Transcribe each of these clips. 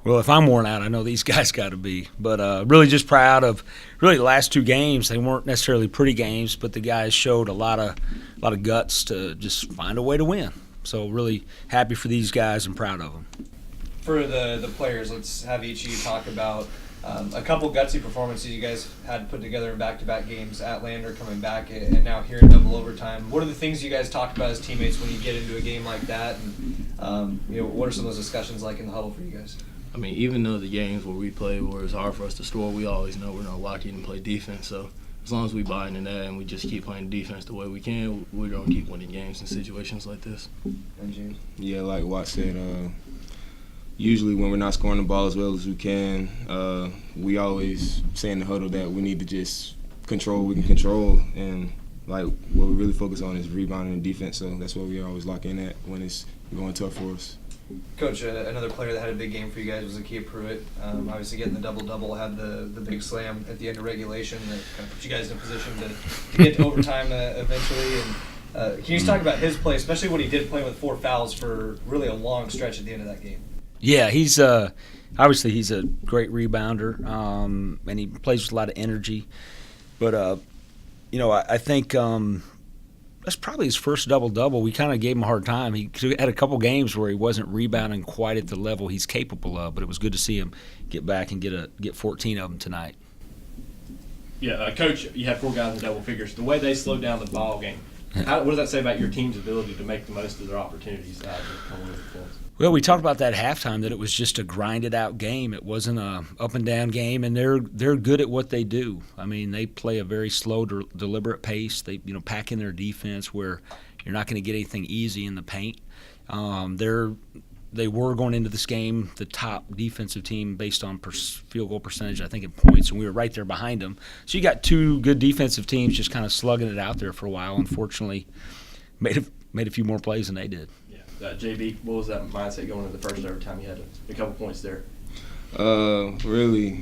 Well, if I'm worn out, I know these guys got to be. But really just proud of really the last two games. They weren't necessarily pretty games, but the guys showed a lot of guts to just find a way to win. So really happy for these guys and proud of them. For the players, let's have each of you talk about a couple gutsy performances you guys had put together in back-to-back games at Lander coming back and now here in double overtime. What are the things you guys talk about as teammates when you get into a game like that? And what are some of those discussions like in the huddle for you guys? I mean, even though the games where we play where it's hard for us to score, we always know we're not locked in and play defense. So as long as we buy into that and we just keep playing defense the way we can, we're going to keep winning games in situations like this. And James? Yeah, like Watt said, usually when we're not scoring the ball as well as we can, we always say in the huddle that we need to just control what we can control. And like what we really focus on is rebounding and defense. So that's what we always lock in at when it's going tough for us. Coach, another player that had a big game for you guys was Akia Pruitt. Obviously getting the double-double, had the big slam at the end of regulation that kind of put you guys in a position to get to overtime eventually. And can you just talk about his play, especially when he did play with 4 fouls for really a long stretch at the end of that game? Yeah, he's obviously he's a great rebounder, and he plays with a lot of energy. But I think that's probably his first double-double. We kind of gave him a hard time. He had a couple games where he wasn't rebounding quite at the level he's capable of, but it was good to see him get back and get 14 of them tonight. Yeah, Coach, you had 4 guys in double figures. The way they slowed down the ball game, what does that say about your team's ability to make the most of their opportunities out of the Well, we talked about that at halftime, that it was just a grinded-out game. It wasn't a up-and-down game, and they're good at what they do. I mean, they play a very slow, deliberate pace. They pack in their defense where you're not going to get anything easy in the paint. They were going into this game the top defensive team based on field goal percentage, I think, in points, and we were right there behind them. So you got 2 good defensive teams just kind of slugging it out there for a while. Unfortunately, made a few more plays than they did. JB, what was that mindset going into the first overtime? You had a couple points there. Really,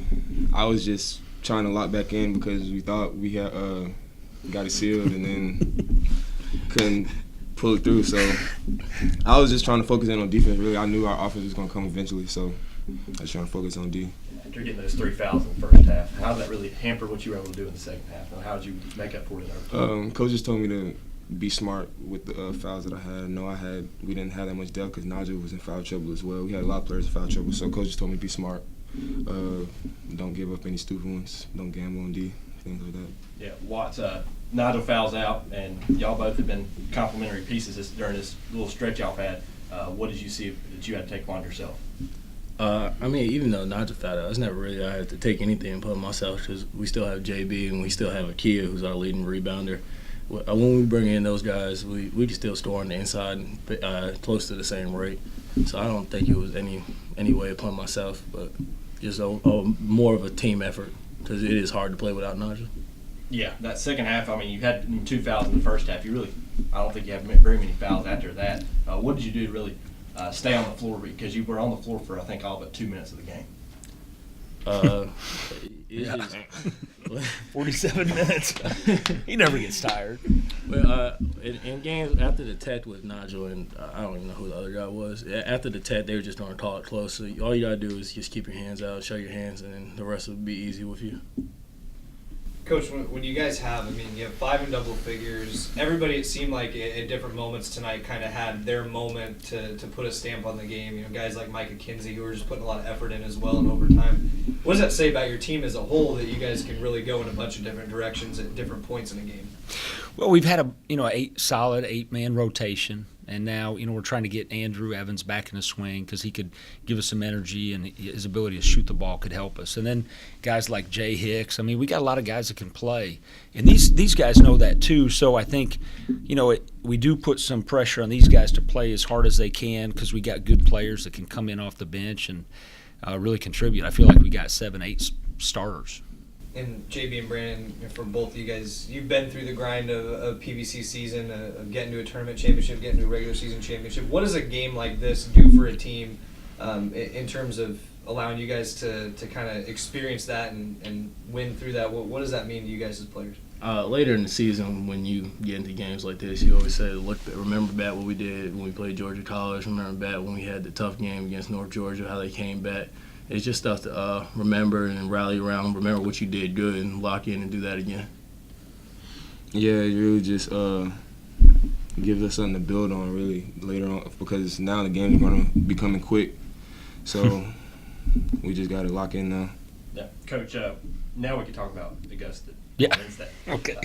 I was just trying to lock back in because we thought we had got it sealed and then couldn't pull it through. So I was just trying to focus in on defense. Really, I knew our offense was going to come eventually, so I was trying to focus on D. After getting those 3 fouls in the first half, how did that really hamper what you were able to do in the second half? How did you make up for it in overtime? Coach just told me to be smart with the fouls that I had. We didn't have that much depth because Nigel was in foul trouble as well. We had a lot of players in foul trouble, so Coach just told me to be smart. Don't give up any stupid ones. Don't gamble on D, things like that. Yeah, Watts, Nigel fouls out, and y'all both have been complimentary pieces during this little stretch y'all had. What did you see that you had to take on yourself? I mean, even though Nigel fouled out, it's never really I had to take anything and put on myself because we still have JB and we still have Akia, who's our leading rebounder. When we bring in those guys, we can still score on the inside close to the same rate. So I don't think it was any way upon myself, but just more of a team effort because it is hard to play without Nigel. Yeah, that second half, I mean, you had 2 fouls in the first half. I don't think you have very many fouls after that. What did you do to really stay on the floor? Because you were on the floor for, I think, all but 2 minutes of the game. 47 minutes. He never gets tired. Well, in games after the tech with Nigel and I don't even know who the other guy was. After the tech, they were just going to call it close. So all you got to do is just keep your hands out, show your hands, and then the rest will be easy with you. Coach, when you guys you have 5 in double figures. Everybody, it seemed like at different moments tonight kind of had their moment to put a stamp on the game. Guys like Micah Kinsey who were just putting a lot of effort in as well in overtime. What does that say about your team as a whole that you guys can really go in a bunch of different directions at different points in a game? Well, we've had a solid 8-man rotation. And now, we're trying to get Andrew Evans back in the swing because he could give us some energy and his ability to shoot the ball could help us. And then guys like Jay Hicks. I mean, we got a lot of guys that can play. And these guys know that too. So I think, we do put some pressure on these guys to play as hard as they can because we got good players that can come in off the bench and really contribute. I feel like we got 7, 8 starters. And JB and Brandon, for both of you guys, you've been through the grind of PVC season, of getting to a tournament championship, getting to a regular season championship. What does a game like this do for a team in terms of allowing you guys to kind of experience that and win through that? What does that mean to you guys as players? Later in the season, when you get into games like this, you always say, remember back what we did when we played Georgia College. Remember back when we had the tough game against North Georgia, how they came back. It's just stuff to remember and rally around. Remember what you did good and lock in and do that again. Yeah, it really just gives us something to build on really later on, because now the game is going to be coming quick. So we just got to lock in now. Yeah, Coach. Now we can talk about Augusta. Yeah. Wednesday. Okay.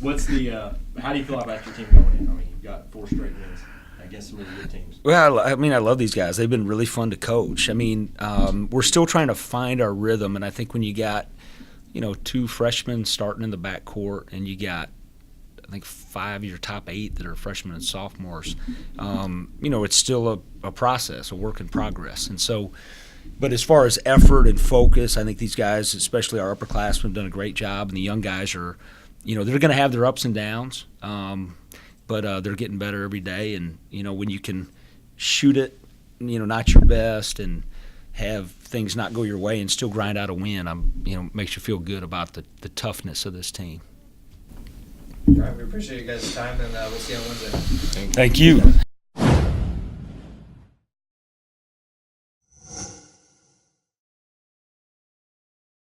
What's the? How do you feel about your team going in? I mean, you've got 4 straight wins against some really good teams. Well, I mean, I love these guys. They've been really fun to coach. I mean, we're still trying to find our rhythm, and I think when you got, 2 freshmen starting in the backcourt, and you got, I think 5 of your top 8 that are freshmen and sophomores, it's still a process, a work in progress, and so. But as far as effort and focus, I think these guys, especially our upperclassmen, have done a great job. And the young guys are, they're going to have their ups and downs, but they're getting better every day. And, when you can shoot it, not your best, and have things not go your way and still grind out a win, makes you feel good about the toughness of this team. All right, we appreciate you guys' time, and we'll see you on Wednesday. Thank you.